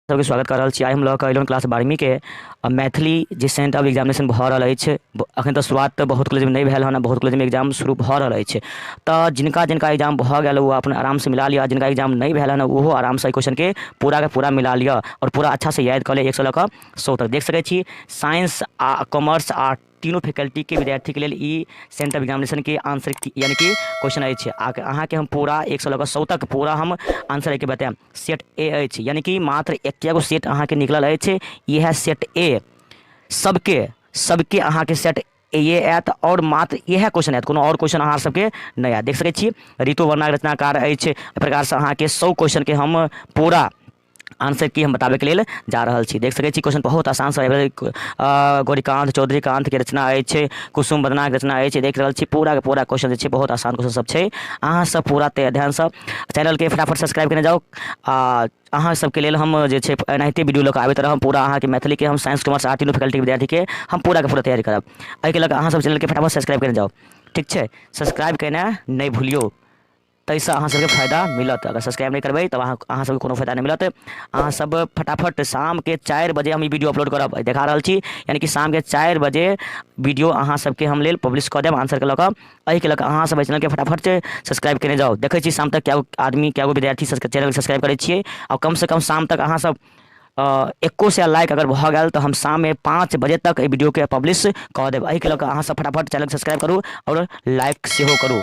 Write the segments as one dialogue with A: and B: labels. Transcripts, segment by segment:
A: सबके स्वागत कर रहल छी। आइ हम लऽ कऽ अयलहुँ क्लास 12वीं के मैथिली जे सेंटर ऑफ एग्जामिनेशन भऽ रहल अछि। अखन तऽ शुरुआत तऽ बहुत कॉलेजमे नहि भेल हन, बहुत कॉलेजमे एग्जाम शुरू भऽ रहल अछि। तऽ जिनका जिनका एग्जाम भऽ गेल ओ अपन आरामसँ मिला लिअ, जिनका एग्जाम नहीं भेल हन ओहो आरामसँ क्वेश्चन के पूरा मिला लिअ और पूरा अच्छा से याद कर ले। 100 लऽ कऽ 100 तक देख सकै छी। साइंस आ कॉमर्स आ तीनों फैकल्टी के विद्यार्थी के लेल ई सेंटर एग्जामिनेशन के आंसर यानी कि क्वेश्चन अछि। अहाँके हम पूरा 100 लऽ कऽ 100 तक पूरा हम आंसर के बताएब। सेट ए अछि, यानी कि मात्र एकेगो सेट अहाँके निकलल अछि, यह सेट ए। सबके अहाँके सेट ये आयत और मात्र यह क्वेश्चन आयत, कोनो और क्वेश्चन अहाँ सबके नहीं आयत। देख सकै छी ऋतु वर्णक रचनाकार अछि। एहि प्रकार से अहाँके 100 क्वेश्चन के हम पूरा आंसर की हम बताबे के लिए जा रहा छी। देख सकै छी क्वेश्चन बहुत आसान से गौरीकांत चौधरीकांत के रचना अछि, कुसुम बदना के रचना अछि। देख रहल छी पूरा के पूरा क्वेश्चन जे छै बहुत आसान क्वेश्चन सब छै। अहाँ सब पूरा ध्यान से चैनल के फटाफट सब्सक्राइब करने जाओ। अहाँ सबके लेल हम जे छै एनाहिते वीडियो लऽ कऽ आबैत रहब। पूरा अहाँके मैथिली के हम साइंस कॉमर्स आ तीनों फैकल्टी विद्यार्थी के हम पूरा के पूरा तैयारी करब। एहिके लऽ कऽ अहाँ सब चैनल के फटाफट सब्सक्राइब करने जाओ, ठीक छै। सब्सक्राइब करना नहीं भूलियो, ताहिसँ अहाँ सबके फायदा मिलत। अगर सब्सक्राइब नहीं करबै तब अहाँ सबके कोनो फायदा नहीं मिलत। अहाँ सब फटाफट शाम के 4 बजे हम ई वीडियो अपलोड करब, देखा रहल छी। यानी कि शाम के 4 बजे वीडियो अहाँ सबके हम लेल पब्लिश कऽ देब आंसर के लऽ कऽ। एहिके लऽ कऽ अहाँ सब चैनल के फटाफट से सब्सक्राइब करने जाओ। देखै छी शाम तक क्या आदमी क्या विद्यार्थी चैनल सब्सक्राइब करै छियै। और कम से कम शाम तक अहाँ सब 100 लाइक अगर भऽ गेल तऽ हम शाम में 5 बजे तक एहि वीडियो के पब्लिश कऽ देब। एहिके लऽ कऽ अहाँ सब फटाफट चैनल सब्सक्राइब करू और लाइक सेहो करू,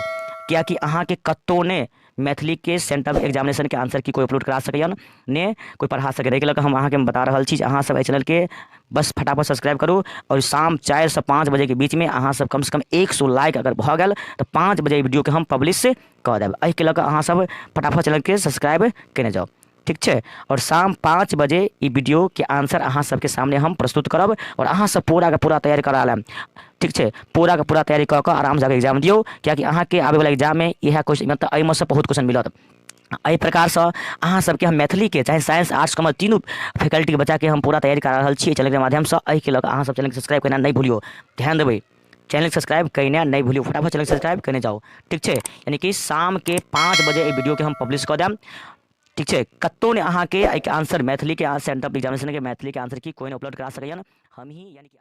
A: कियाकि अहाँके कतौ ने मैथिली के सेंटर एग्जामिनेशन के आंसर की कोई अपलोड करा सकैया ने कोई पढ़ा सकै। एहिके लऽ कऽ हम अहाँके बता रहल छी। अहाँ सब एहि चैनल के बस फटाफट सब्सक्राइब करू और शाम 4 से 5 बजे के बीच में अहाँ सब कम से कम 100 लाइक अगर भऽ गेल तऽ 5 बजे वीडियो के हम पब्लिश कऽ देब। एहिके लऽ कऽ अहाँ सब फटाफट चैनल के सब्सक्राइब केने जाओ, ठीक छै। और शाम 5 बजे ई वीडियो के आंसर अहाँ सबके सामने हम प्रस्तुत करब और अहाँ सब पूरा के पूरा तैयारी करा लेब, ठीक छै। पूरा के पूरा तैयारी कऽ कऽ आराम से एग्जाम दियौ, कियाकि अहाँके आबै वाला एग्जाम में यह क्वेश्चन मतलब एहिमे से बहुत क्वेश्चन मिलत। एहि प्रकार से अहाँ सबके हम मैथिली के चाहे साइंस आर्ट्स कॉमर्स तीनों फैकल्टी के बच्चा के हम पूरा तैयारी करा रहल छी चैनल के माध्यम से। एहिके लऽ कऽ अहाँ सब चैनल के सब्सक्राइब करना नहीं भूलियो, ध्यान देबै। चैनल सब्सक्राइब करना नहीं भूलियो, फटाफट चैनल सब्सक्राइब करने जाओ, ठीक छै। यानी कि शाम के 5 बजे ई वीडियो के हम पब्लिश कऽ देब, ठीक छै। कतौ ने अहाँके आंसर मैथिली के सेंटर ऑफ एग्जामिनेशन के मैथिली के आंसर की कोई ने अपलोड करा सकैया, हम ही यानी कि